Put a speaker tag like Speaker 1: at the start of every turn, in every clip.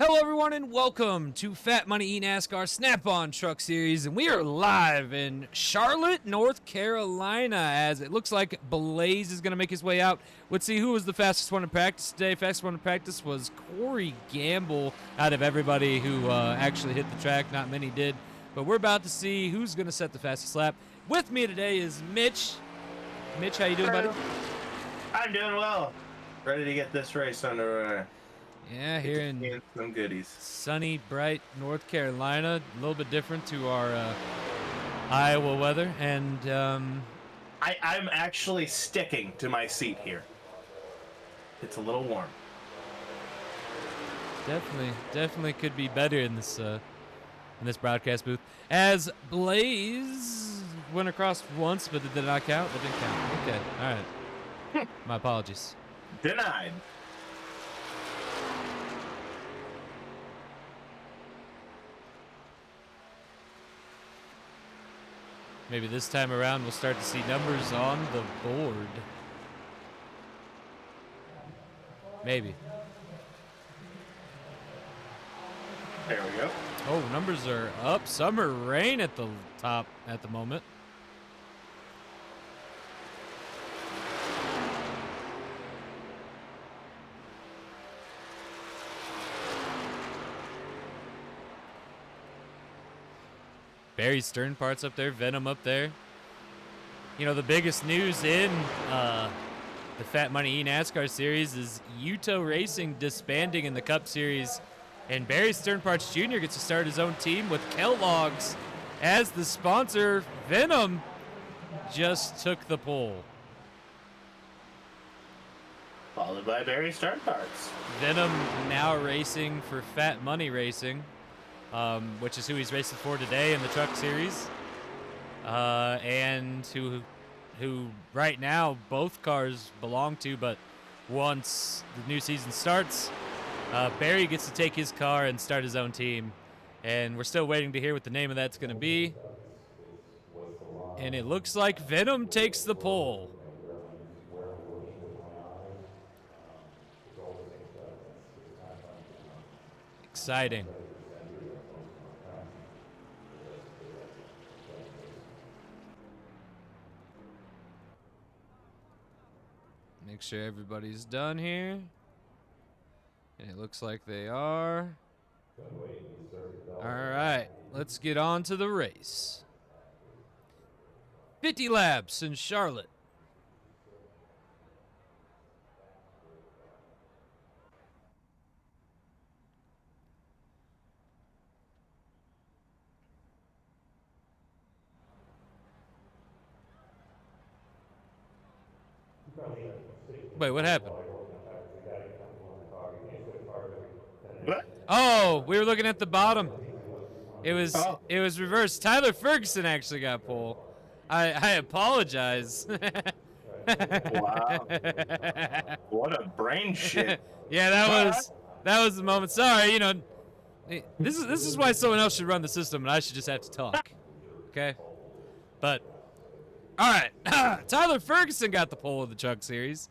Speaker 1: Hello everyone and welcome to Fat Money Enascar Snap-on Truck Series, and we are live in Charlotte, North Carolina, as it looks like Blaze is going to make his way out. Let's see who was the fastest one in practice today. Fastest one in practice was Corey Gamble out of everybody who actually hit the track. Not many did, but we're about to see who's going to set the fastest lap. With me today is Mitch. Mitch, how you doing, buddy?
Speaker 2: I'm doing well. Ready to get this race underway.
Speaker 1: Yeah, here in
Speaker 2: some goodies.
Speaker 1: Sunny, bright North Carolina. A little bit different to our Iowa weather. And
Speaker 2: I'm actually sticking to my seat here. It's a little warm.
Speaker 1: Definitely could be better in this broadcast booth. As Blaze went across once, but did not count. It didn't count. Okay, all right. My apologies.
Speaker 2: Denied.
Speaker 1: Maybe this time around we'll start to see numbers on the board. Maybe.
Speaker 2: There we go.
Speaker 1: Oh, numbers are up. Summer rain at the top at the moment. Barry Stern parts up there, Venom up there. You know, the biggest news in the Fat Money Enascar series is Yuto Racing disbanding in the Cup Series, and Barry Stern Parts Jr. gets to start his own team with Kellogg's as the sponsor. Venom just took the pole.
Speaker 2: Followed by Barry Stern Parts.
Speaker 1: Venom now racing for Fat Money Racing. Which is who he's racing for today in the Truck Series, and who right now both cars belong to, but once the new season starts, Barry gets to take his car and start his own team, and we're still waiting to hear what the name of that's going to be, and it looks like Venom takes the pole. Exciting. Make sure everybody's done here. And it looks like they are. All right, let's get on to the race. 50 laps in Charlotte. Wait, what happened?
Speaker 2: What?
Speaker 1: Oh, we were looking at the bottom. It was reversed. Tyler Ferguson actually got pole. I apologize.
Speaker 2: Wow. What a brain shit.
Speaker 1: Yeah, that was the moment. Sorry, you know, this is why someone else should run the system and I should just have to talk. Okay? But all right. Tyler Ferguson got the pole of the Truck Series.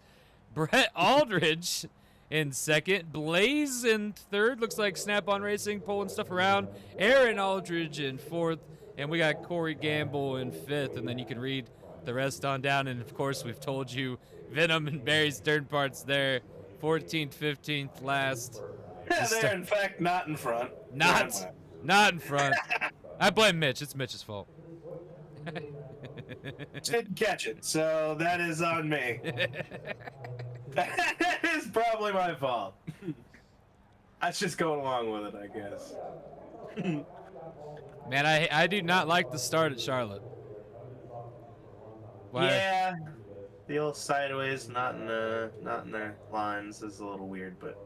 Speaker 1: Brett Aldridge in second. Blaze in third. Looks like Snap-on Racing pulling stuff around. Aaron Aldridge in fourth. And we got Corey Gamble in fifth. And then you can read the rest on down. And, of course, we've told you Venom and Barry Stern Parts there. 14th, 15th last.
Speaker 2: Yeah, they're, in fact, not in front.
Speaker 1: Not in front. I blame Mitch. It's Mitch's fault.
Speaker 2: Didn't catch it, so that is on me. That is probably my fault. That's just going along with it, I guess.
Speaker 1: Man, I do not like the start at Charlotte. Why?
Speaker 2: Yeah, the old sideways, not in their lines is a little weird, but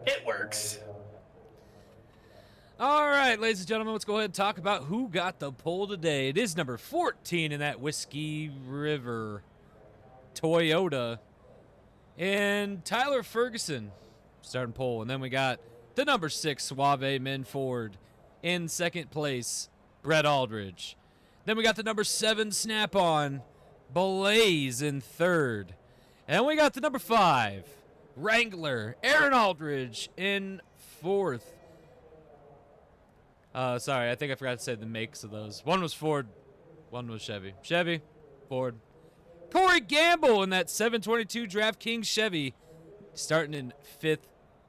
Speaker 2: it works.
Speaker 1: All right, ladies and gentlemen, let's go ahead and talk about who got the pole today. It is number 14 in that Whiskey River Toyota. And Tyler Ferguson starting pole. And then we got the number 6 Suave Minford in second place, Brett Aldridge. Then we got the number 7 Snap-on, Blaze in third. And then we got the number 5 Wrangler, Aaron Aldridge in fourth. Sorry, I think I forgot to say the makes of those. One was Ford, one was Chevy. Chevy, Ford. Corey Gamble in that 722 DraftKings Chevy, starting in 5th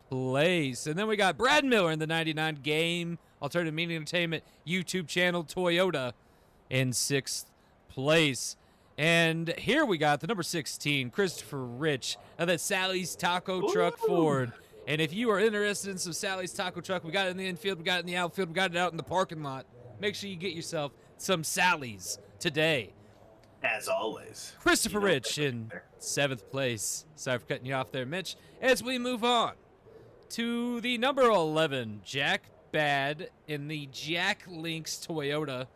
Speaker 1: place. And then we got Brad Miller in the 99 G.A.M.E. Alternative Media Entertainment YouTube channel Toyota in 6th place. And here we got the number 16, Christopher Rich of that Sally's Taco Truck Ford. And if you are interested in some Sally's Taco Truck, we got it in the infield, we got it in the outfield, we got it out in the parking lot. Make sure you get yourself some Sally's today.
Speaker 2: As always.
Speaker 1: Christopher Rich in 7th place. Sorry for cutting you off there, Mitch. As we move on to the number 11, Jack Bad in the Jack Links Toyota.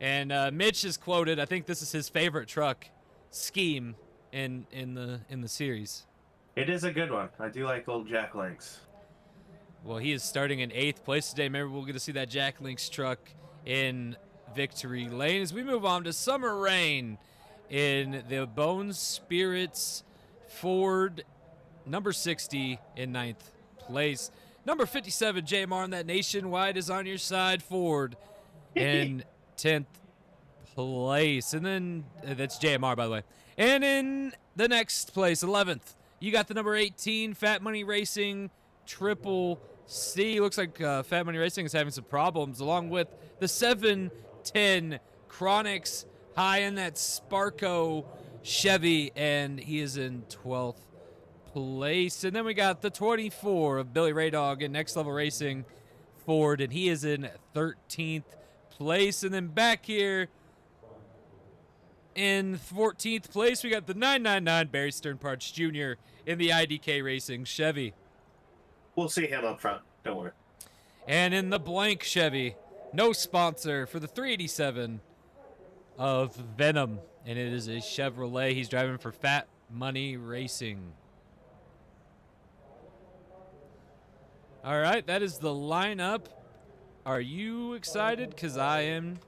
Speaker 1: And Mitch is quoted, I think this is his favorite truck scheme in the series.
Speaker 2: It is a good one. I do like old Jack Links.
Speaker 1: Well, he is starting in 8th place today. Maybe we'll get to see that Jack Links truck in victory lane. As we move on to Summer Rain in the Bone Spirits Ford, number 60 in 9th place. Number 57, J.A.M.E. on that Nationwide is on your side Ford in 10th place. And then, that's J.A.M.E., by the way. And in the next place, 11th, you got the number 18, Fat Money Racing Triple C. Looks like Fat Money Racing is having some problems, along with the 710 Chronics high in that Sparco Chevy, and he is in 12th place. And then we got the 24 of Billy Ray Dog in Next Level Racing Ford, and he is in 13th place. And then back here in 14th place, we got the 999 Barry Stern Parts Jr. in the IDK Racing Chevy.
Speaker 2: We'll see him up front. Don't worry.
Speaker 1: And in the blank Chevy, no sponsor for the 387 of Venom. And it is a Chevrolet. He's driving for Fat Money Racing. All right, that is the lineup. Are you excited? Because I am.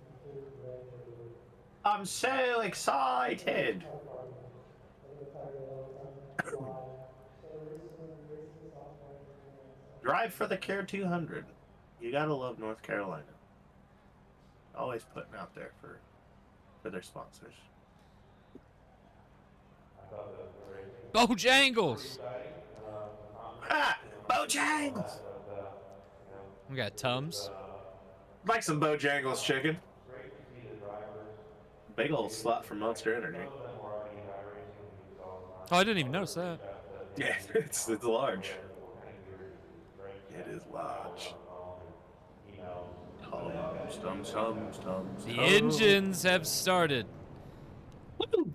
Speaker 2: I'm so excited. Drive for the Care 200. You gotta love North Carolina. Always putting out there for their sponsors.
Speaker 1: Bojangles.
Speaker 2: Ah, Bojangles.
Speaker 1: We got Tums.
Speaker 2: Like some Bojangles chicken. Big old slot for Monster Energy.
Speaker 1: Oh, I didn't even notice that.
Speaker 2: Yeah, it's large. It is large. Tums.
Speaker 1: The engines have started.
Speaker 2: Woo!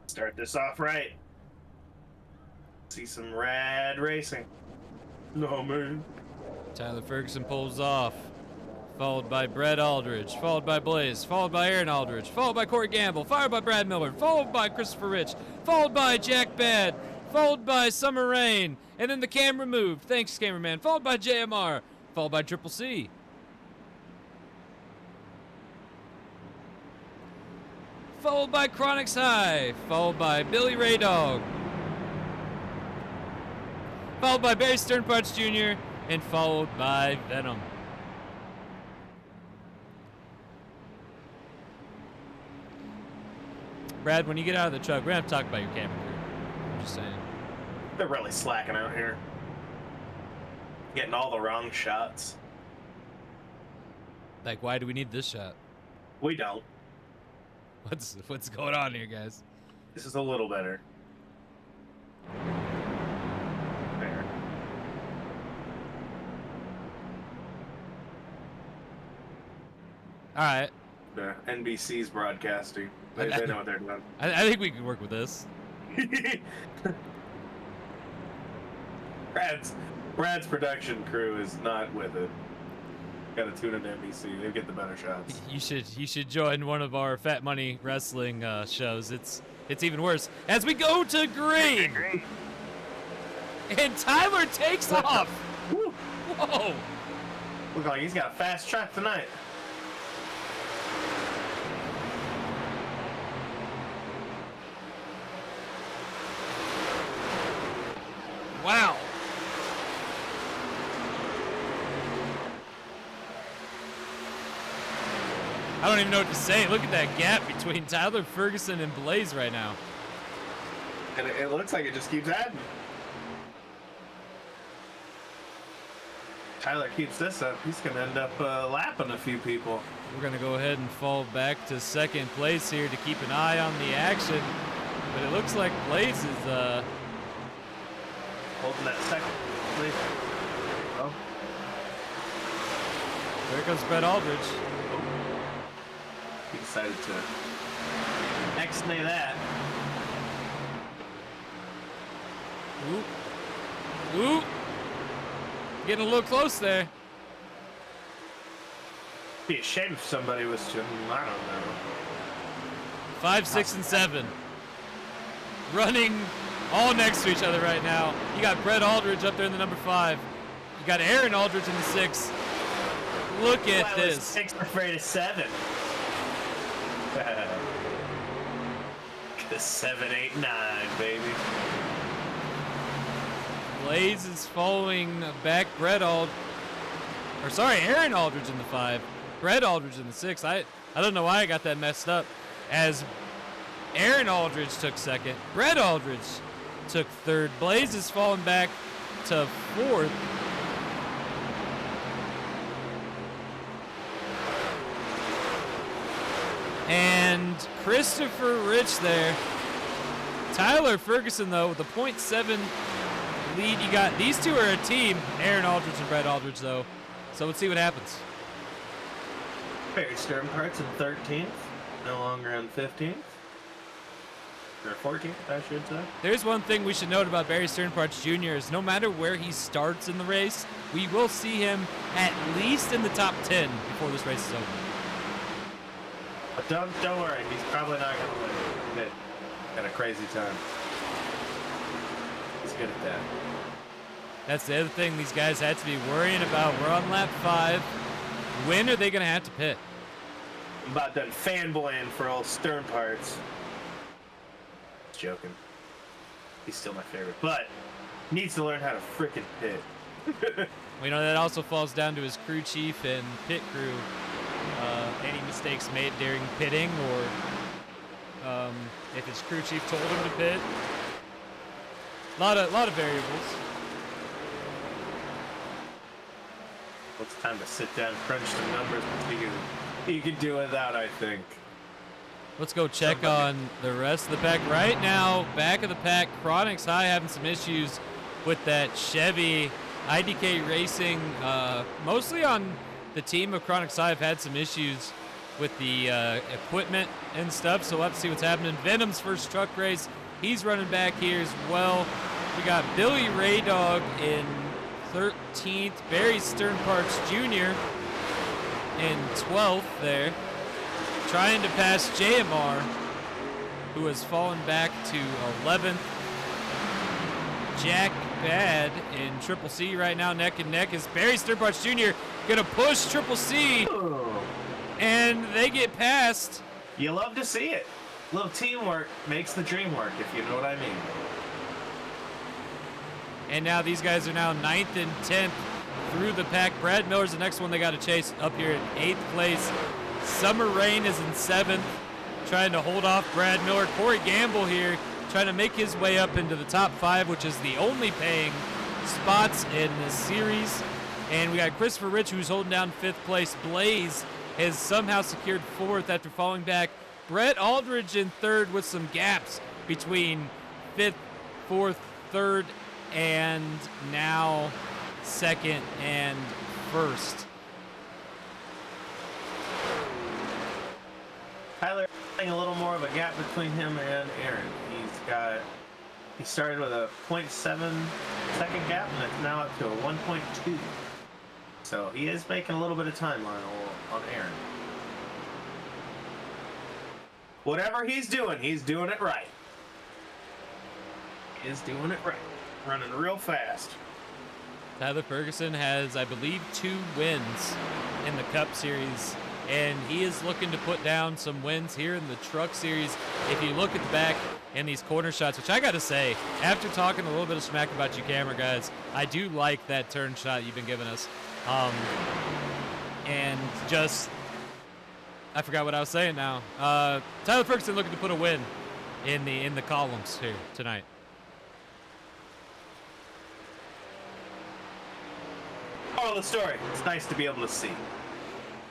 Speaker 2: Start this off right. See some rad racing. No, man.
Speaker 1: Tyler Ferguson pulls off, followed by Brett Aldridge, followed by Blaze, followed by Aaron Aldridge, followed by Corey Gamble, followed by Brad Miller, followed by Christopher Rich, followed by Jack Bad, followed by Summer Rain, and then the camera moved. Thanks, cameraman. Followed by J.M.R., followed by Triple C. Followed by Chronics High, followed by Billy Ray Dog, followed by Barry Stern Parts Jr., and followed by Venom. Brad, when you get out of the truck, we're going to have to talk about your camera crew. I'm just saying.
Speaker 2: They're really slacking out here. Getting all the wrong shots.
Speaker 1: Like, why do we need this shot?
Speaker 2: We don't.
Speaker 1: What's going on here, guys?
Speaker 2: This is a little better. There.
Speaker 1: All right.
Speaker 2: The NBC's broadcasting. They know what they're doing.
Speaker 1: I think we can work with this.
Speaker 2: Brad's production crew is not with it. Gotta tune into NBC. They get the better shots.
Speaker 1: You should join one of our Fat Money Wrestling shows. It's even worse. As we go to green, and Tyler takes off. Whoa!
Speaker 2: Look like he's got a fast truck tonight.
Speaker 1: Wow. I don't even know what to say. Look at that gap between Tyler Ferguson and Blaze right now.
Speaker 2: And it looks like it just keeps adding. Tyler keeps this up, he's going to end up lapping a few people.
Speaker 1: We're going to go ahead and fall back to second place here to keep an eye on the action. But it looks like Blaze is
Speaker 2: holding that second place. Oh.
Speaker 1: There comes Brett Aldridge.
Speaker 2: Oh. He decided to X-nay that.
Speaker 1: Ooh. Ooh. Getting a little close there.
Speaker 2: Be a shame if somebody was to, I don't know.
Speaker 1: 5, 6, and 7. Running all next to each other right now. You got Brett Aldridge up there in the number 5. You got Aaron Aldridge in the 6. Look at this.
Speaker 2: 6 afraid of 7. The 7, 8, 9, baby.
Speaker 1: Blaze is following back Aaron Aldridge in the 5. Brett Aldridge in the 6. I don't know why I got that messed up. As Aaron Aldridge took second, Brett Aldridge took third. Blaze is falling back to 4th. And Christopher Rich there. Tyler Ferguson, though, with a 0.7 lead. You got these two are a team, Aaron Aldridge and Brett Aldridge, though. So let's see what happens.
Speaker 2: Barry Sternpart's in 13th, no longer in 15th. Or 14th, I should say.
Speaker 1: There's one thing we should note about Barry Sternparts Jr. is no matter where he starts in the race, we will see him at least in the top 10 before this race is over.
Speaker 2: But don't worry, he's probably not going to win. He's got a crazy time. He's good at that.
Speaker 1: That's the other thing these guys had to be worrying about. We're on lap 5. When are they going to have to pit?
Speaker 2: I'm about done fanboying for old Sternparts. Just joking. He's still my favorite, but needs to learn how to frickin' pit.
Speaker 1: We know that also falls down to his crew chief and pit crew. Any mistakes made during pitting, or if his crew chief told him to pit. A lot of variables.
Speaker 2: Well, it's time to sit down, crunch some numbers. You can do without, I think.
Speaker 1: Let's go check on the rest of the pack. Right now, back of the pack, Chronix High having some issues with that Chevy. IDK Racing, mostly on the team of Chronix High, have had some issues with the equipment and stuff, so we'll have to see what's happening. Venom's first truck race, he's running back here as well. We got Billy Raydog in 13th, Barry Sternparts Jr. in 12th there, trying to pass G.A.M.E, who has fallen back to 11th. Jack Bad in Triple C right now, neck and neck. Is Barry Sternparts Jr. gonna push Triple C? And they get past.
Speaker 2: You love to see it. A little teamwork makes the dream work, if you know what I mean.
Speaker 1: And now these guys are now 9th and 10th through the pack. Brad Miller's the next one they got to chase up here in 8th place. Summer Rain is in 7th, trying to hold off Brad Miller. Corey Gamble here trying to make his way up into the top 5, which is the only paying spots in this series. And we got Christopher Rich, who's holding down 5th place. Blaze has somehow secured 4th after falling back. Brett Aldridge in 3rd with some gaps between 5th, 4th, 3rd, and now 2nd and 1st.
Speaker 2: Tyler having a little more of a gap between him and Aaron. He started with a 0.7 second gap, and it's now up to a 1.2. So he is making a little bit of time on Aaron. Whatever he's doing it right. He is doing it right. Running real fast.
Speaker 1: Tyler Ferguson has, I believe, 2 wins in the Cup Series, and he is looking to put down some wins here in the Truck Series. If you look at the back and these corner shots, which I got to say, after talking a little bit of smack about you camera guys, I do like that turn shot you've been giving us. And just, I forgot what I was saying now. Tyler Ferguson looking to put a win in the columns here tonight.
Speaker 2: Moral of the story, it's nice to be able to see.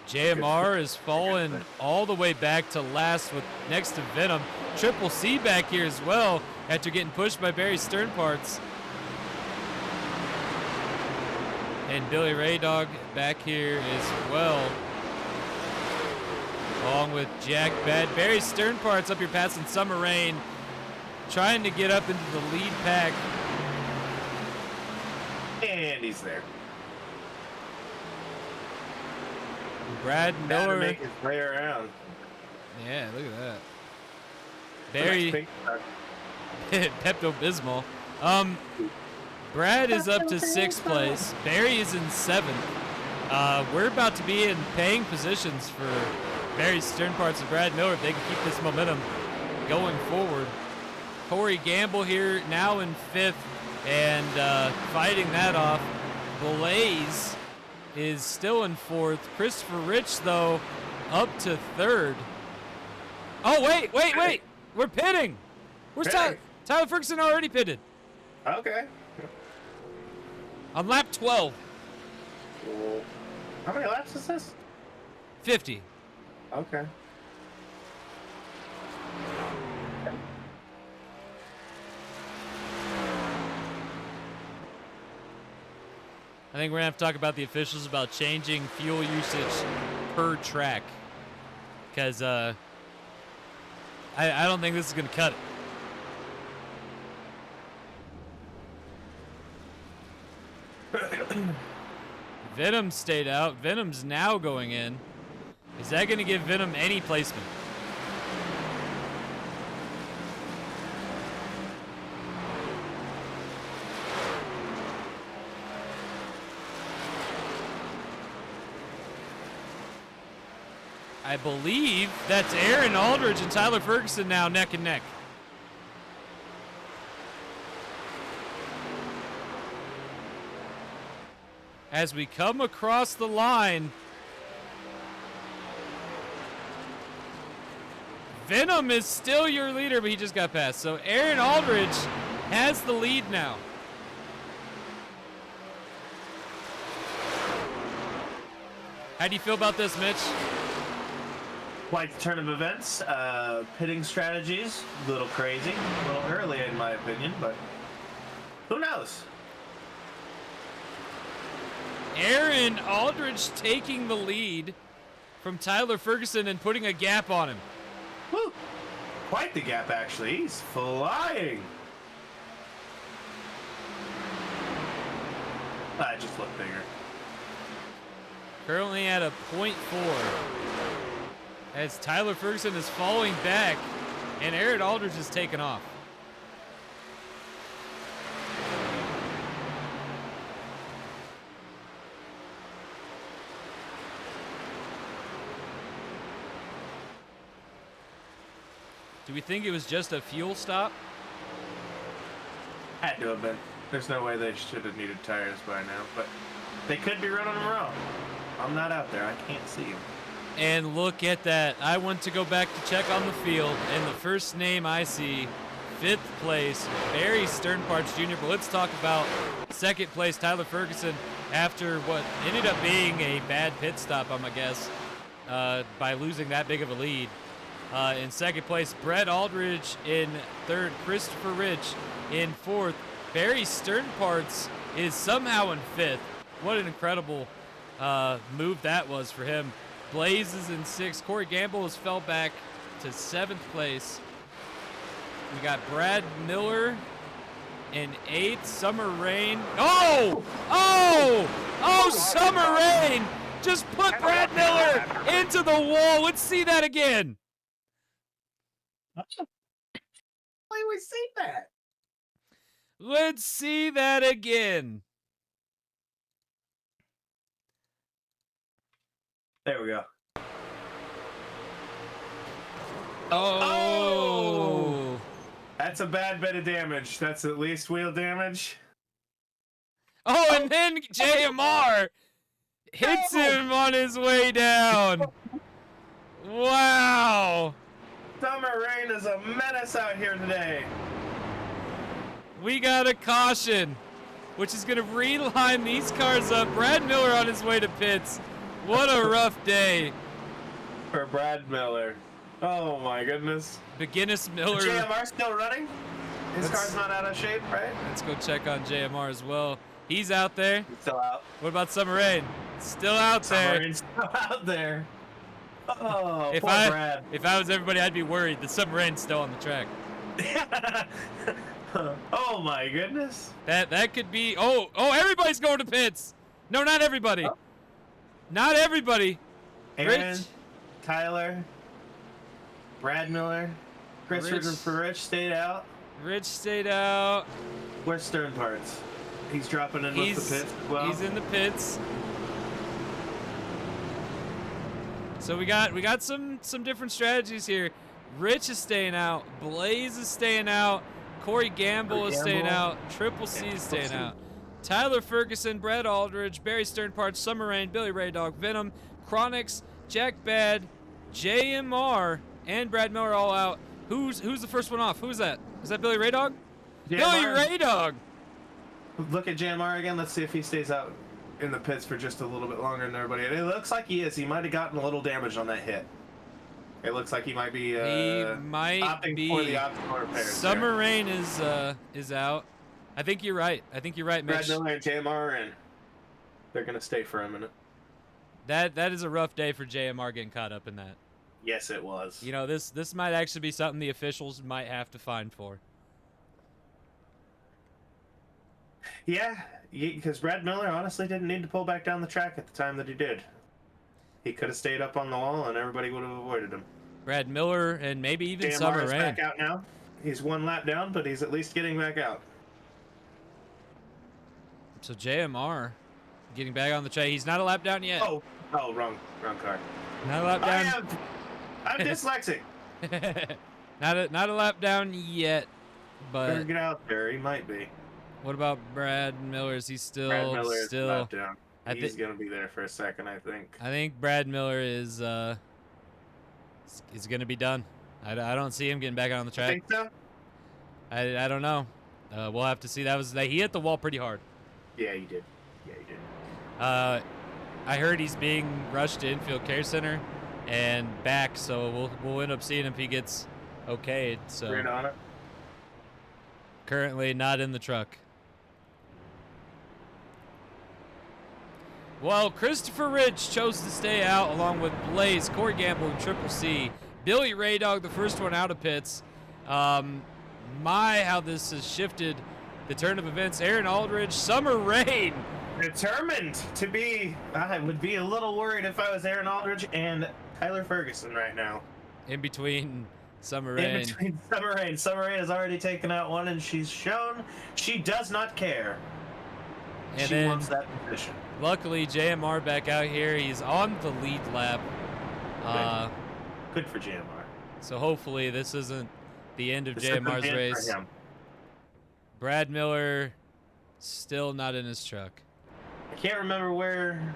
Speaker 1: JMR is falling all the way back to last with next to Venom. Triple C back here as well after getting pushed by Barry Sternparts. And Billy Ray Dog back here as well. Along with Jack Bad. Barry Sternparts up here passing Summer Rain. Trying to get up into the lead pack.
Speaker 2: And he's there.
Speaker 1: Brad Miller.
Speaker 2: Make his way around.
Speaker 1: Yeah, look at that. Barry. Pepto-Bismol. Brad is up to 6th place. Barry is in 7th. We're about to be in paying positions for Barry Sternparts and Brad Miller if they can keep this momentum going forward. Corey Gamble here now in 5th and fighting that off. Blaze is still in 4th. Christopher Rich, though, up to 3rd. Oh, wait. We're pitting. Where's Tyler Ferguson already pitted?
Speaker 2: Okay.
Speaker 1: On lap 12.
Speaker 2: Cool. How many laps is this?
Speaker 1: 50.
Speaker 2: Okay.
Speaker 1: I think we're going to have to talk about the officials about changing fuel usage per track. Because I don't think this is going to cut it. Venom stayed out. Venom's now going in. Is that going to give Venom any placement? I believe that's Aaron Aldridge and Tyler Ferguson now neck and neck. As we come across the line, Venom is still your leader, but he just got passed. So Aaron Aldridge has the lead now. How do you feel about this, Mitch?
Speaker 2: Quite the turn of events. Pitting strategies, a little crazy, a little early in my opinion, but who knows?
Speaker 1: Aaron Aldridge taking the lead from Tyler Ferguson and putting a gap on him.
Speaker 2: Woo! Quite the gap, actually. He's flying. I just look bigger.
Speaker 1: Currently at a .4. As Tyler Ferguson is falling back and Aaron Aldridge is taken off. Do we think it was just a fuel stop?
Speaker 2: Had to have been. There's no way they should have needed tires by now, but they could be running them wrong. I'm not out there. I can't see them.
Speaker 1: And look at that. I went to go back to check on the field, and the first name I see, 5th place, Barry Sternparts Jr. But let's talk about 2nd place, Tyler Ferguson, after what ended up being a bad pit stop, I'm going to guess, by losing that big of a lead. In 2nd place, Brett Aldridge in 3rd, Christopher Rich in 4th. Barry Sternparts is somehow in 5th. What an incredible move that was for him. Blaze is in 6th. Corey Gamble has fell back to 7th place. We got Brad Miller in 8th. Summer Rain. Oh! Summer Rain just put Brad Miller into the wall. Let's see that again.
Speaker 2: Why we see that?
Speaker 1: Let's see that again.
Speaker 2: There we go.
Speaker 1: Oh!
Speaker 2: That's a bad bit of damage. That's at least wheel damage.
Speaker 1: Oh, and then G.A.M.E hits him on his way down. Wow.
Speaker 2: Summer Rain is a menace out here today.
Speaker 1: We got a caution, which is going to reline these cars up. Brad Miller on his way to pits. What a rough day.
Speaker 2: For Brad Miller. Oh my goodness.
Speaker 1: McGinnis Miller.
Speaker 2: G.A.M.E still running? His car's not out of shape, right?
Speaker 1: Let's go check on G.A.M.E as well. He's out there.
Speaker 2: He's still out.
Speaker 1: What about Summer Rain? Still out there.
Speaker 2: Summer Rain's still out there. Oh,
Speaker 1: If
Speaker 2: poor Brad.
Speaker 1: If I was everybody, I'd be worried. The Summer Rain's still on the track.
Speaker 2: Oh my goodness.
Speaker 1: That could be. Oh, everybody's going to pits. No, not everybody.
Speaker 2: Oh.
Speaker 1: Not everybody.
Speaker 2: Aaron,
Speaker 1: Rich.
Speaker 2: Tyler, Brad Miller, Christopher for Rich stayed out.
Speaker 1: Rich stayed out.
Speaker 2: Where's Stern Parts? He's dropping in with the pits. Well,
Speaker 1: he's in the pits. So we got some different strategies here. Rich is staying out. Blaze is staying out. Corey Gamble is staying out. Triple C is staying out. Tyler Ferguson, Brett Aldridge, Barry Sternpart, Summer Rain, Billy Ray Dog, Venom, Chronix, Jack Bad, J.M.R, and Brad Miller all out. Who's the first one off? Who's that? Is that Billy Ray Dog? Billy Ray Dog.
Speaker 2: Look at J.M.R again. Let's see if he stays out in the pits for just a little bit longer than everybody. It looks like he is. He might have gotten a little damage on that hit. It looks like he might be opting for the optical repairs.
Speaker 1: Summer Rain is out. I think you're right. Mitch.
Speaker 2: Brad Miller and J.M.R. are in. They're gonna stay for a minute.
Speaker 1: That is a rough day for J.M.R. getting caught up in that.
Speaker 2: Yes, it was.
Speaker 1: You know, this might actually be something the officials might have to fine for.
Speaker 2: Yeah, because Brad Miller honestly didn't need to pull back down the track at the time that he did. He could have stayed up on the wall and everybody would have avoided him.
Speaker 1: Brad Miller and maybe even Summer Rain.
Speaker 2: Back out now. He's one lap down, but he's at least getting back out.
Speaker 1: So J.M.R. getting back on the track. He's not a lap down yet.
Speaker 2: Oh, wrong car.
Speaker 1: Not a lap down.
Speaker 2: I'm dyslexic.
Speaker 1: not a lap down yet, but
Speaker 2: better get out there. He might be.
Speaker 1: What about Brad Miller? Is he still
Speaker 2: Brad Miller is
Speaker 1: still
Speaker 2: lap down. He's gonna be there for a second, I think.
Speaker 1: I think Brad Miller is gonna be done. I don't see him getting back on the track.
Speaker 2: You think so?
Speaker 1: I don't know. We'll have to see. He hit the wall pretty hard.
Speaker 2: Yeah, he did.
Speaker 1: I heard he's being rushed to infield care center and back, so we'll end up seeing if he gets okayed. So
Speaker 2: we're on it.
Speaker 1: Currently not in the truck. Well, Christopher Rich chose to stay out along with Blaze, Corey Gamble, and Triple C. Billy Ray Dog, the first one out of pits. How this has shifted the turn of events. Aaron Aldridge, Summer Rain.
Speaker 2: Determined to be. I would be a little worried if I was Aaron Aldridge and Tyler Ferguson right now.
Speaker 1: In between Summer Rain.
Speaker 2: In between Summer Rain. Summer Rain has already taken out one, and she's shown she does not care.
Speaker 1: And
Speaker 2: she wants that position.
Speaker 1: Luckily, J.M.R. back out here. He's on the lead lap.
Speaker 2: Good for J.M.R.
Speaker 1: So hopefully this isn't the end of J.M.R.'s race. Brad Miller still not in his truck.
Speaker 2: I can't remember where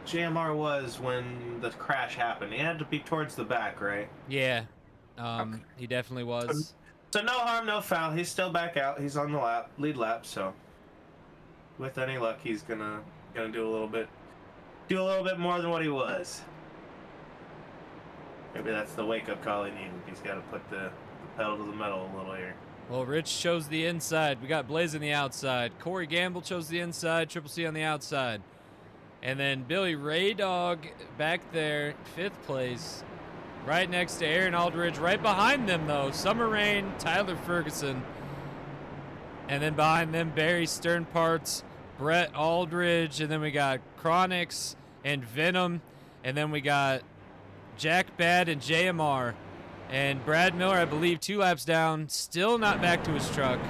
Speaker 2: J.M.R. was when the crash happened. He had to be towards the back, right?
Speaker 1: Yeah. He definitely was.
Speaker 2: So no harm, no foul. He's still back out. He's on the lead lap, so with any luck he's gonna do a little bit more than what he was. Maybe that's the wake-up call he needed. He's got to put the pedal to the metal a little here.
Speaker 1: Well, Rich chose the inside. We got Blaze on the outside. Corey Gamble chose the inside. Triple C on the outside. And then Billy Ray Dog back there, 5th place. Right next to Aaron Aldridge. Right behind them, though, Summer Rain, Tyler Ferguson. And then behind them, Barry Sternparts, Brett Aldridge. And then we got Chronix and Venom. And then we got Jack Bad and J.M.R. And Brad Miller, I believe, 2 laps down, still not back to his truck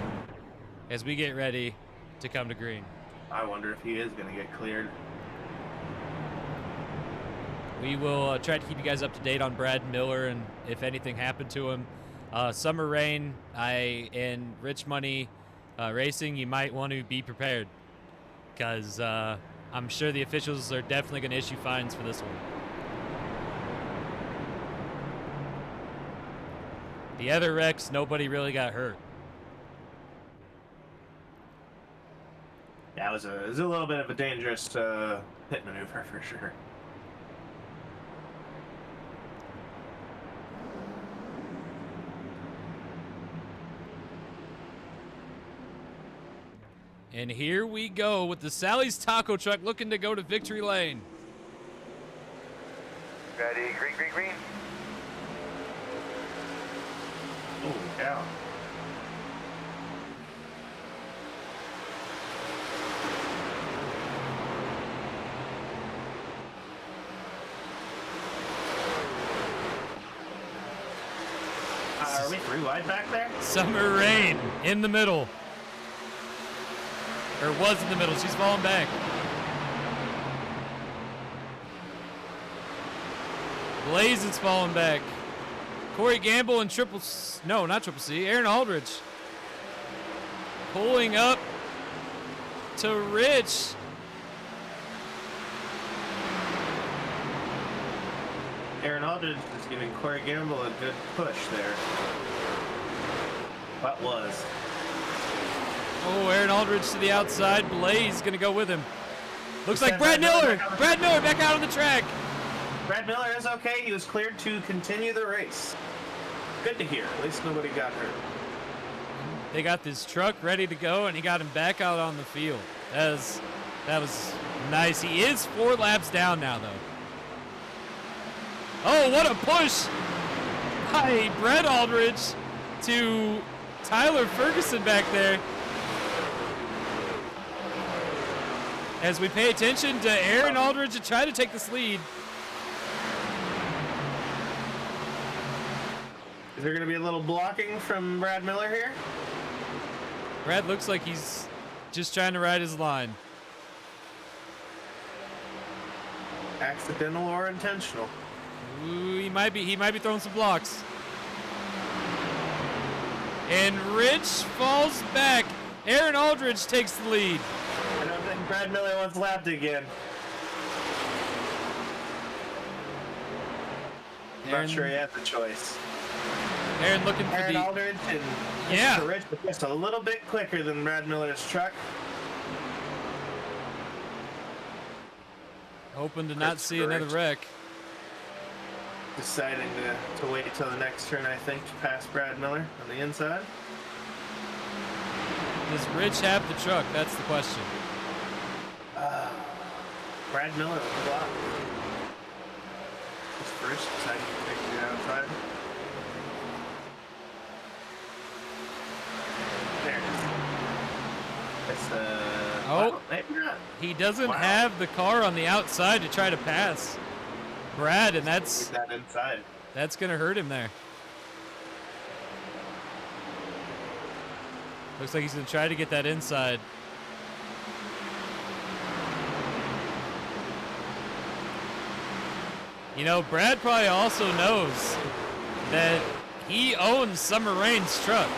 Speaker 1: as we get ready to come to green.
Speaker 2: I wonder if he is going to get cleared.
Speaker 1: We will try to keep you guys up to date on Brad Miller and if anything happened to him. Summer Rain and Rich Money Racing, you might want to be prepared because I'm sure the officials are definitely going to issue fines for this one. The other wrecks, nobody really got hurt.
Speaker 2: Yeah, it was a little bit of a dangerous pit maneuver for sure.
Speaker 1: And here we go with the Sally's Taco Truck looking to go to victory lane.
Speaker 3: Ready, green, green, green.
Speaker 2: Oh, yeah. Are we three wide back there?
Speaker 1: Summer Rain in the middle. Or was in the middle. She's falling back. Blaze is falling back. Corey Gamble and not Triple C. Aaron Aldridge. Pulling up to Rich.
Speaker 2: Aaron Aldridge is giving Corey Gamble a good push there. What was?
Speaker 1: Oh, Aaron Aldridge to the outside. Blaze gonna go with him. Looks like Brad
Speaker 2: Brad
Speaker 1: Miller.
Speaker 2: Miller
Speaker 1: Brad Miller back out on the track.
Speaker 2: Brad Miller is okay. He was cleared to continue the race. Good to hear. At least nobody got hurt.
Speaker 1: They got this truck ready to go, and he got him back out on the field. That was nice. He is 4 laps down now, though. Oh, what a push by Brad Aldridge to Tyler Ferguson back there. As we pay attention to Aaron Aldridge to try to take this lead.
Speaker 2: Is there going to be a little blocking from Brad Miller here?
Speaker 1: Brad looks like he's just trying to ride his line.
Speaker 2: Accidental or intentional?
Speaker 1: Ooh, he might be throwing some blocks. And Rich falls back. Aaron Aldridge takes the lead.
Speaker 2: I don't think Brad Miller wants lapped again. I'm not sure he has the choice.
Speaker 1: Aaron looking for
Speaker 2: Aaron
Speaker 1: the...
Speaker 2: Aldridge and
Speaker 1: Yeah.
Speaker 2: Mr. Rich are just a little bit quicker than Brad Miller's truck.
Speaker 1: Hoping to not see another wreck.
Speaker 2: Deciding to wait till the next turn, I think, to pass Brad Miller on the inside.
Speaker 1: Does Rich have the truck? That's the question.
Speaker 2: Brad Miller was blocked. His first deciding to take the outside. There. It's
Speaker 1: Oh.
Speaker 2: maybe not.
Speaker 1: He doesn't
Speaker 2: Wow.
Speaker 1: have the car on the outside to try to pass Brad, and
Speaker 2: Get
Speaker 1: that's
Speaker 2: that inside.
Speaker 1: gonna hurt him there. Looks like he's gonna try to get that inside. You know, Brad probably also knows that he owns Summer Rain's truck.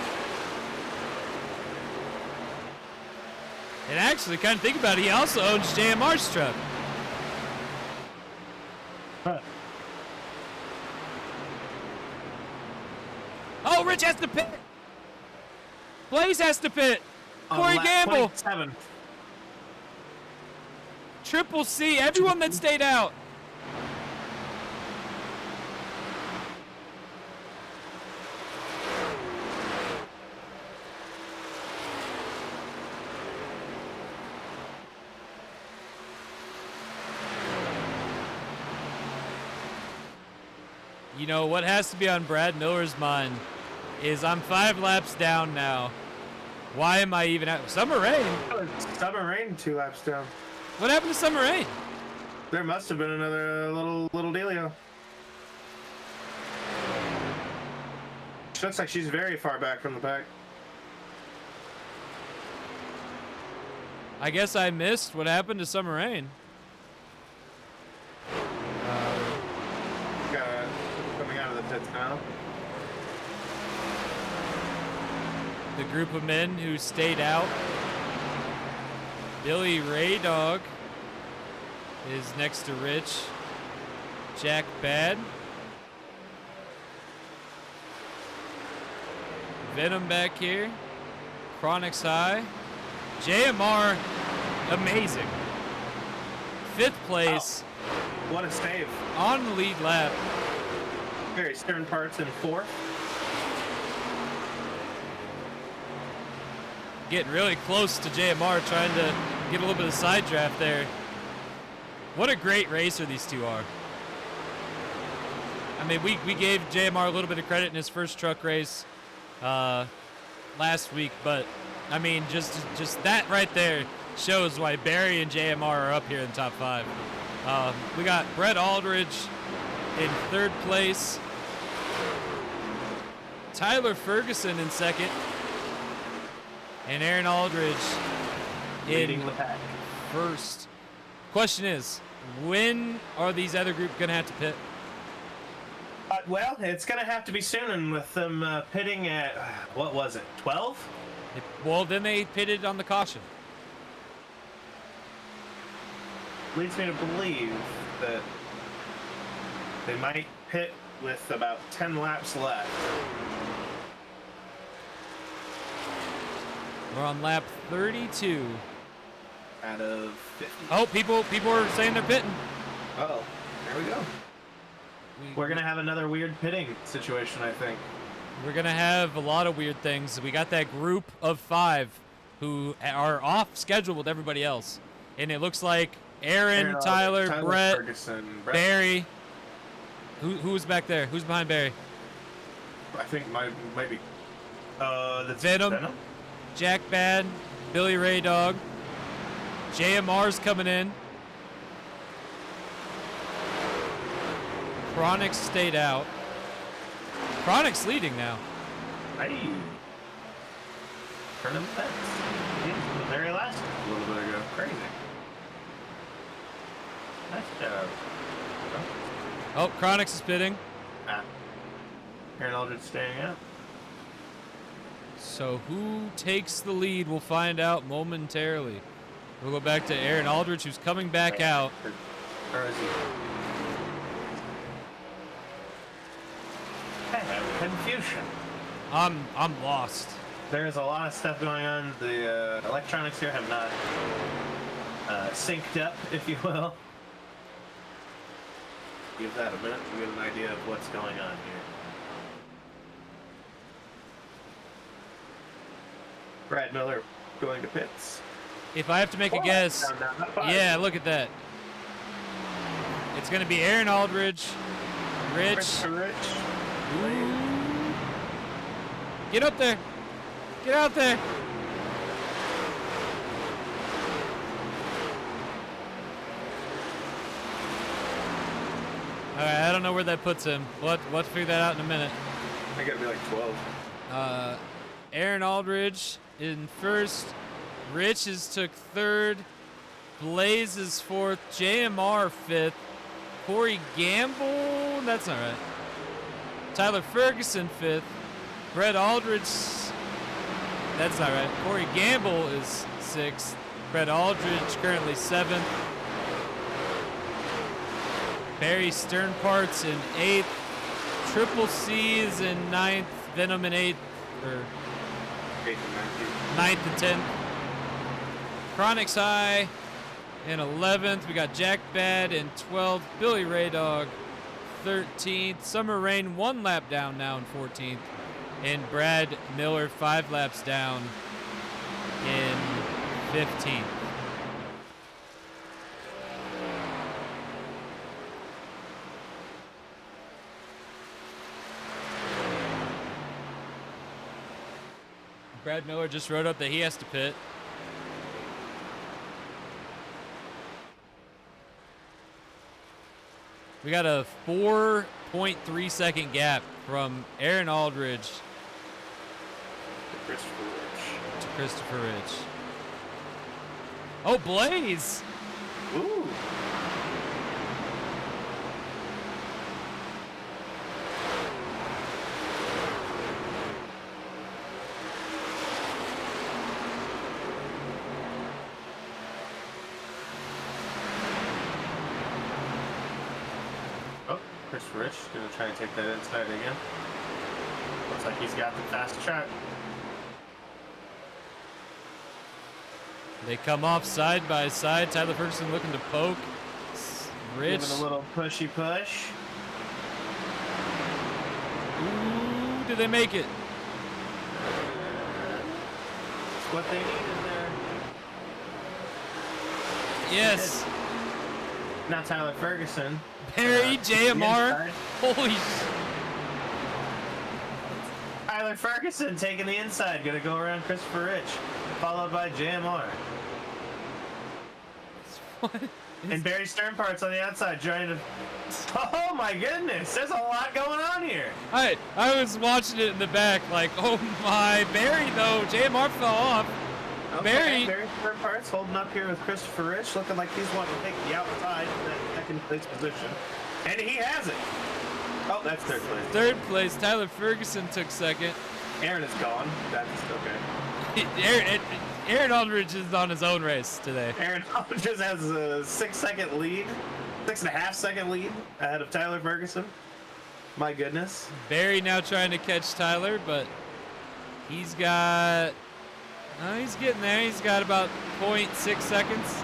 Speaker 1: And actually, kind of think about it, he also owns G.A.M.E's truck.
Speaker 2: Huh.
Speaker 1: Oh, Rich has to pit. Blaze has to pit. Corey
Speaker 2: lap
Speaker 1: Gamble.
Speaker 2: 27.
Speaker 1: Triple C, everyone that stayed out. You know, what has to be on Brad Miller's mind is I'm 5 laps down now. Why am I even at Summer Rain?
Speaker 2: Summer Rain 2 laps down.
Speaker 1: What happened to Summer Rain?
Speaker 2: There must have been another little dealio. She looks like she's very far back from the pack.
Speaker 1: I guess I missed what happened to Summer Rain.
Speaker 2: Coming out of the pits now.
Speaker 1: The group of men who stayed out. Billy Ray Dog is next to Rich. Jack Bad. Venom back here. Chronix high. G.A.M.E, amazing. 5th place.
Speaker 2: Oh, what a save.
Speaker 1: On the lead lap.
Speaker 2: Very stern parts in 4th.
Speaker 1: Getting really close to G.A.M.E, trying to get a little bit of side draft there. What a great racer these two are. I mean, we gave G.A.M.E a little bit of credit in his first truck race last week, but I mean, just that right there shows why Barry and G.A.M.E are up here in the top 5. We got Brett Aldridge in 3rd place. Tyler Ferguson in 2nd. And Aaron Aldridge
Speaker 2: Leading
Speaker 1: in
Speaker 2: the pack.
Speaker 1: 1st. Question is, when are these other groups going to have to pit?
Speaker 2: Well, it's going to have to be soon, and with them pitting at, what was it, 12?
Speaker 1: Well, then they pitted on the caution.
Speaker 2: Leads me to believe that they might pit with about 10 laps left.
Speaker 1: We're on lap 32.
Speaker 2: Out of 50.
Speaker 1: Oh, people are saying they're pitting.
Speaker 2: Oh, there we go. We're going to have another weird pitting situation, I think.
Speaker 1: We're going to have a lot of weird things. We got that group of 5 who are off schedule with everybody else. And it looks like Aaron, Tyler, Brett,
Speaker 2: Ferguson,
Speaker 1: Barry. Who's back there? Who's behind Barry?
Speaker 2: I think maybe that's
Speaker 1: Venom. Jack Bad, Billy Ray Dog. G.A.M.E's coming in. Chronix stayed out. Chronix leading now.
Speaker 2: Hey. Turn them fence. The very last a little bit ago. Crazy. Nice job.
Speaker 1: Oh, Chronix is pitting.
Speaker 2: Aaron Aldridge staying out.
Speaker 1: So who takes the lead, we'll find out momentarily. We'll go back to Aaron Aldridge, who's coming back out.
Speaker 2: Or is he? Confusion.
Speaker 1: I'm lost.
Speaker 2: There's a lot of stuff going on. The electronics here have not synced up, if you will. Give that a minute to get an idea of what's going on here. Brad Miller going to pits.
Speaker 1: If I have to make a guess, yeah, look at that. It's going to be Aaron Aldridge, Rich. Ooh. Get up there. Get out there. All right, I don't know where that puts him. We'll have to figure that out in a minute.
Speaker 2: I gotta be like 12.
Speaker 1: Aaron Aldridge in 1st. Rich took 3rd. Blaze is 4th. G.A.M.E 5th. Corey Gamble, that's not right. Tyler Ferguson 5th. Brett Aldridge, that's not right. Corey Gamble is 6th. Brett Aldridge currently 7th. Barry Sternparts in 8th. Triple C is in 9th. Venom in 8th. Or 9th and 10th. Chronix High in 11th. We got Jack Bad in 12th. Billy Ray Dog 13th. Summer Rain 1 lap down now in 14th. And Brad Miller 5 laps down in 15th. Brad Miller just wrote up that he has to pit. We got a 4.3 second gap from Aaron Aldridge to Christopher Rich. Oh, Blaze!
Speaker 2: Ooh. Chris Rich gonna try and take that inside again. What's like he's got the fast truck.
Speaker 1: They come off side by side. Tyler Ferguson looking to poke. Rich.
Speaker 2: Giving a little pushy push.
Speaker 1: Ooh, did they make it?
Speaker 2: That's what they needed there.
Speaker 1: Yes.
Speaker 2: Now Tyler Ferguson.
Speaker 1: Barry, G.A.M.E. Holy sh...
Speaker 2: Tyler Ferguson taking the inside. Gonna go around Christopher Rich. Followed by G.A.M.E.
Speaker 1: What?
Speaker 2: And Barry Sternparts on the outside trying to... Oh my goodness, there's a lot going on here.
Speaker 1: I was watching it in the back like, oh my. Barry, though. J.M.R. fell off.
Speaker 2: Okay, Barry Sternparts holding up here with Christopher Rich, looking like he's wanting to take the outside in that second place position. And he has it. Oh, that's third place.
Speaker 1: Third place. Tyler Ferguson took second.
Speaker 2: Aaron is gone. That's okay.
Speaker 1: Aaron Aldridge is on his own race today.
Speaker 2: Aaron just has a 6-second lead, 6.5-second lead ahead of Tyler Ferguson. My goodness.
Speaker 1: Barry now trying to catch Tyler, but he's got... Oh, he's getting there. He's got about 0.6 seconds.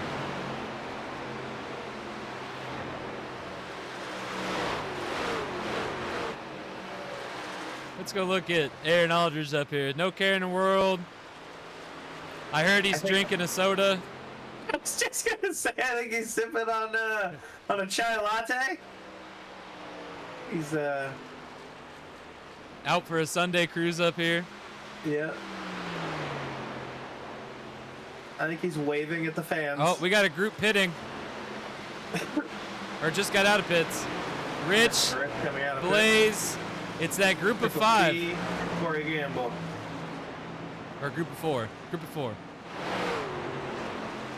Speaker 1: Let's go look at Aaron Aldridge up here. No care in the world. I heard he's drinking a soda.
Speaker 2: I was just gonna say, I think he's sipping on a chai latte. He's
Speaker 1: out for a Sunday cruise up here.
Speaker 2: Yeah. I think he's waving at the fans.
Speaker 1: Oh, we got a group pitting. Or just got out of pits. Rich,
Speaker 2: coming out of
Speaker 1: Blaze. It's that group of 5.
Speaker 2: Corey Gamble.
Speaker 1: Or group of 4. Group of 4.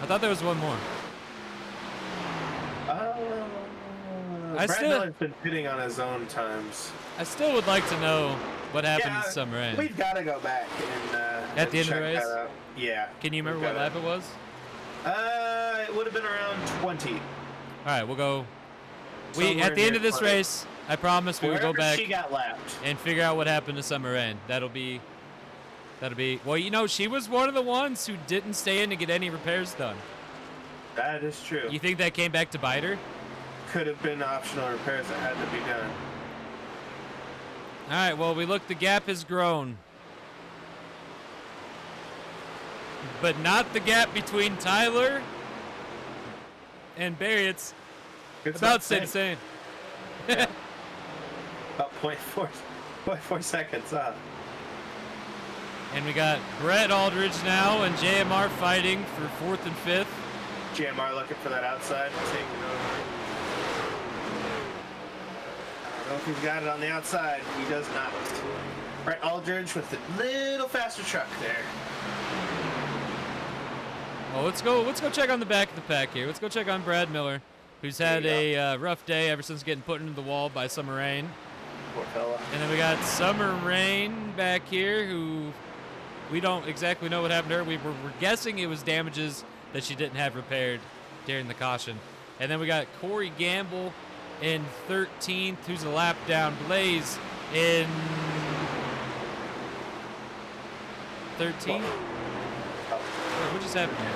Speaker 1: I thought there was one more.
Speaker 2: Brad Miller's been pitting on his own times.
Speaker 1: I still would like to know what happened in Summer Rain.
Speaker 2: We've got to go back and
Speaker 1: at the end of the race.
Speaker 2: Yeah.
Speaker 1: Can you remember what lap it was?
Speaker 2: It would have been around 20.
Speaker 1: All right, we'll go. At the end of this race, I promise we will go back
Speaker 2: she got lapped
Speaker 1: and figure out what happened to Summer Rain. That'll be. Well, you know, she was one of the ones who didn't stay in to get any repairs done.
Speaker 2: That is true.
Speaker 1: You think that came back to bite her?
Speaker 2: Could have been optional repairs that had to be done.
Speaker 1: All right, well, we look, the gap has grown. But not the gap between Tyler and Barry. It's about the same.
Speaker 2: Yeah. About 0.4 seconds up.
Speaker 1: And we got Brett Aldridge now and J.M.R. fighting for 4th and 5th.
Speaker 2: J.M.R. looking for that outside, taking over. I don't know if he's got it on the outside. He does not. Brett Aldridge with the little faster truck there.
Speaker 1: Well, let's go check on the back of the pack here. Let's go check on Brad Miller, who's had a rough day ever since getting put into the wall by Summer Rain.
Speaker 2: Poor fella. And
Speaker 1: then we got Summer Rain back here, who we don't exactly know what happened to her. We're guessing it was damages that she didn't have repaired during the caution. And then we got Corey Gamble in 13th, who's a lap down. Blaze in 13th. What just happened here?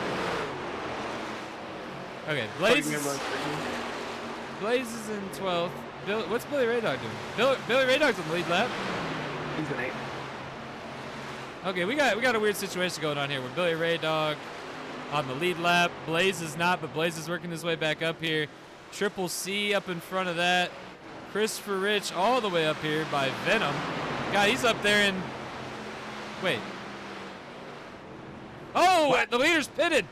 Speaker 1: Okay, Blaze is in 12th. What's Billy Ray Dog doing? Billy Ray Dog's on the lead lap.
Speaker 2: He's an 8.
Speaker 1: Okay, we got a weird situation going on here with Billy Ray Dog on the lead lap. Blaze is not, but Blaze is working his way back up here. Triple C up in front of that. Christopher Rich all the way up here by Venom. God, he's up there in... Wait. Oh, what? The leader's pitted.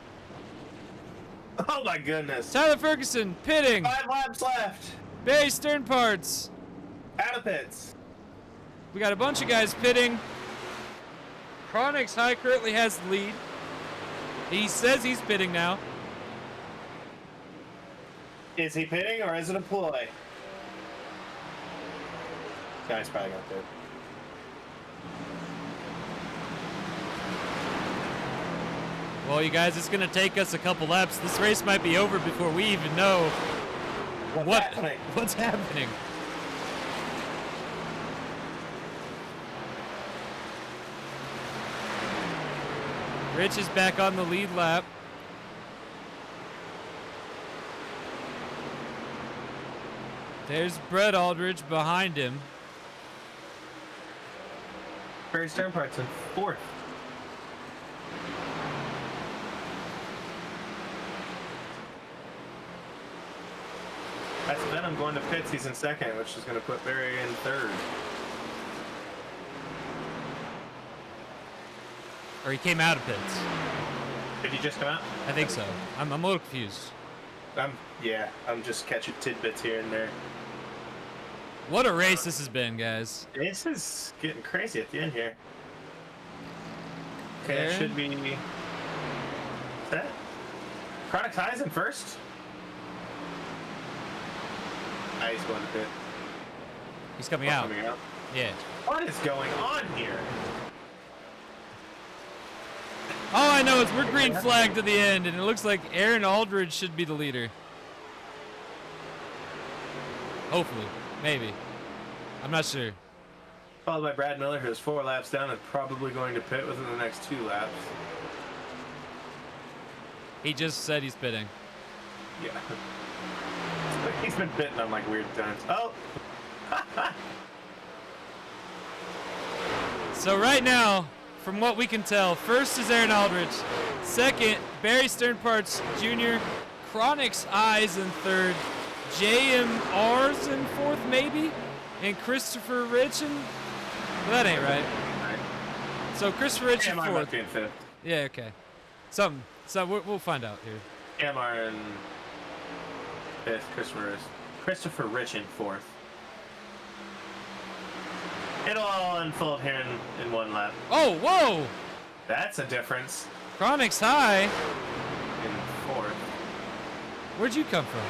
Speaker 2: Oh my goodness.
Speaker 1: Tyler Ferguson pitting.
Speaker 2: 5 laps left.
Speaker 1: Barry Sternparts.
Speaker 2: Out of pits.
Speaker 1: We got a bunch of guys pitting. Chronix High currently has the lead. He says he's pitting now.
Speaker 2: Is he pitting or is it a ploy? Guy's probably got third.
Speaker 1: Well, you guys, it's going to take us a couple laps. This race might be over before we even know what's happening. Rich is back on the lead lap. There's Brett Aldridge behind him.
Speaker 2: Barry Sternpart's in 4th. That's Venom going to pits. He's in 2nd, which is going to put Barry in 3rd.
Speaker 1: Or he came out of pits.
Speaker 2: Did he just come out?
Speaker 1: I think so. I'm a little confused.
Speaker 2: I'm just catching tidbits here and there.
Speaker 1: What a race this has been, guys.
Speaker 2: This is getting crazy at the end here. Okay, it should be... Is that? Chronic High's in 1st? Ah, he's going to pit.
Speaker 1: He's coming out. Yeah.
Speaker 2: What is going on here?
Speaker 1: All I know is we're green flagged to the end, and it looks like Aaron Aldridge should be the leader. Hopefully. Maybe. I'm not sure.
Speaker 2: Followed by Brad Miller, who's 4 laps down and probably going to pit within the next 2 laps.
Speaker 1: He just said he's pitting.
Speaker 2: Yeah. He's been pitting on like weird times. Oh!
Speaker 1: So right now, from what we can tell, first is Aaron Aldridge. Second, Barry Sternparts Jr. Chronix Eyes in 3rd. G.A.M.R's in 4th, maybe? And Christopher Rich in... Well, that ain't right. So Christopher Rich in 4th.
Speaker 2: Might be in 5th.
Speaker 1: Yeah, okay. Something. So we'll find out here.
Speaker 2: G.A.M.E in 5th. Christopher Rich in 4th. It'll all unfold here in 1 lap.
Speaker 1: Oh, whoa!
Speaker 2: That's a difference.
Speaker 1: Chronix High.
Speaker 2: In 4th.
Speaker 1: Where'd you come from?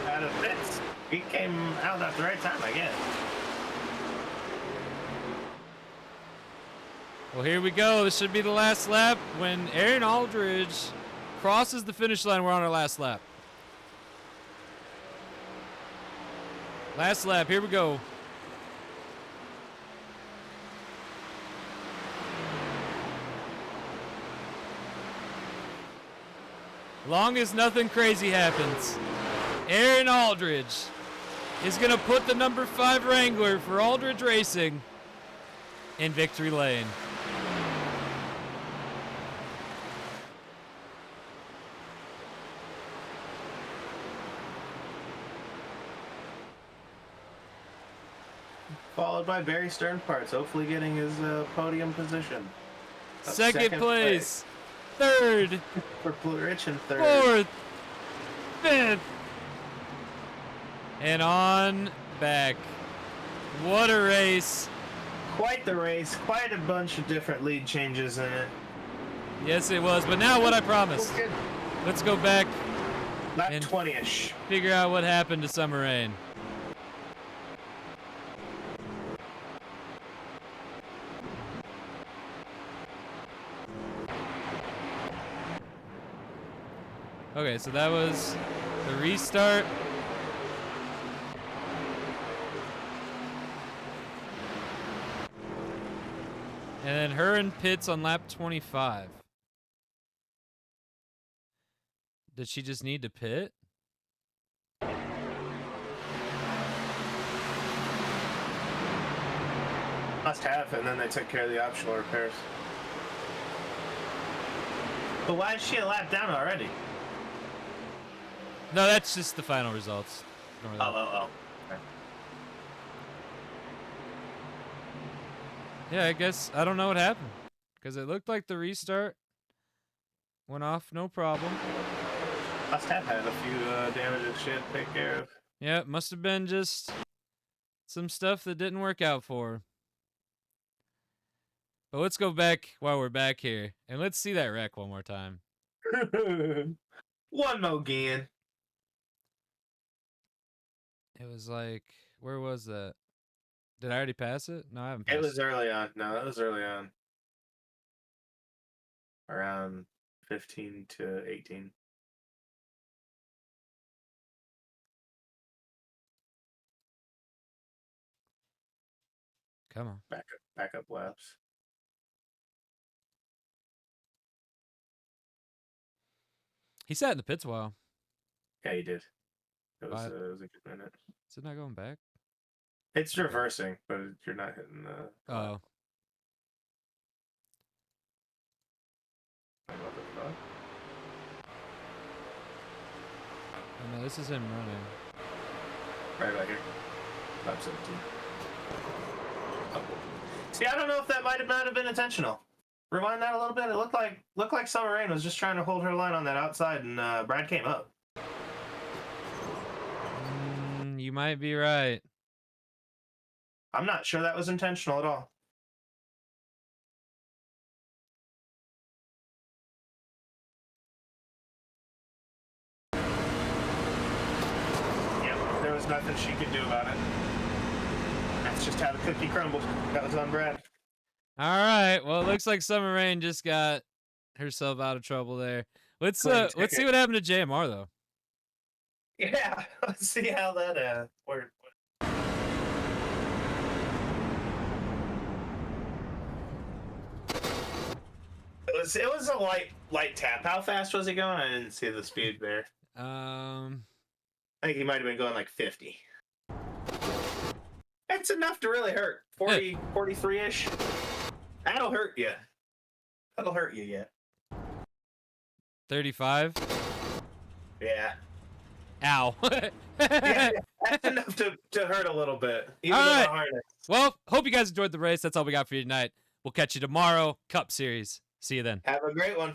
Speaker 2: Out of pits. He came out at the right time, I guess.
Speaker 1: Well, here we go. This should be the last lap. When Aaron Aldridge crosses the finish line, we're on our last lap. Last lap. Here we go. Long as nothing crazy happens, Aaron Aldridge is going to put the number 5 Wrangler for Aldridge Racing in victory lane.
Speaker 2: Followed by Barry Sternparts, hopefully getting his podium position.
Speaker 1: Second place. Third.
Speaker 2: For Rich in 3rd.
Speaker 1: 4th. 5th. And on back. What a race.
Speaker 2: Quite the race. Quite a bunch of different lead changes in it.
Speaker 1: Yes, it was. But now what I promised. Let's go back
Speaker 2: Lap
Speaker 1: and
Speaker 2: 20-ish.
Speaker 1: figure out what happened to Summer Rain. Okay, so that was the restart. And then her in pits on lap 25. Did she just need to pit?
Speaker 2: Must have, and then they took care of the optional repairs. But why is she a lap down already?
Speaker 1: No, that's just the final results. Ignore that.
Speaker 2: Oh. Okay.
Speaker 1: Yeah, I guess I don't know what happened. Because it looked like the restart went off, no problem.
Speaker 2: Must have had a few damages she had to take care of.
Speaker 1: Yeah, it must have been just some stuff that didn't work out for her. But let's go back while we're back here. And let's see that wreck one more time.
Speaker 2: One more again.
Speaker 1: It was like, where was that? Did I already pass it? No, I haven't passed
Speaker 2: It was early on. No, it was early on. Around 15 to 18.
Speaker 1: Come on.
Speaker 2: Backup laps.
Speaker 1: He sat in the pits a while.
Speaker 2: Yeah, he did. It was,
Speaker 1: But-
Speaker 2: it was a good minute.
Speaker 1: Is it not going back?
Speaker 2: It's reversing, but you're not hitting the.
Speaker 1: Oh.
Speaker 2: What the fuck?
Speaker 1: Oh, no, this is him running.
Speaker 2: Right back here. Top 17. Oh. See, I don't know if that might not have been intentional. Rewind that a little bit. It looked like Summer Rain was just trying to hold her line on that outside, and Brad came up.
Speaker 1: You might be right.
Speaker 2: I'm not sure that was intentional at all. Yep, there was nothing she could do about it. That's just how the cookie crumbled. That was on Brad.
Speaker 1: All right. Well, it looks like Summer Rain just got herself out of trouble there. Let's see what happened to G.A.M.E though.
Speaker 2: Yeah, let's see how that worked. It was a light tap. How fast was he going? I didn't see the speed there. I think he might have been going like 50. That's enough to really hurt. 40, 43-ish. That'll hurt you. That'll hurt you yet.
Speaker 1: 35.
Speaker 2: Yeah.
Speaker 1: Ow.
Speaker 2: Yeah, that's enough to hurt a little bit. Even
Speaker 1: All
Speaker 2: with
Speaker 1: right.
Speaker 2: a harness.
Speaker 1: Well, hope you guys enjoyed the race. That's all we got for you tonight. We'll catch you tomorrow. Cup Series. See you then.
Speaker 2: Have a great one.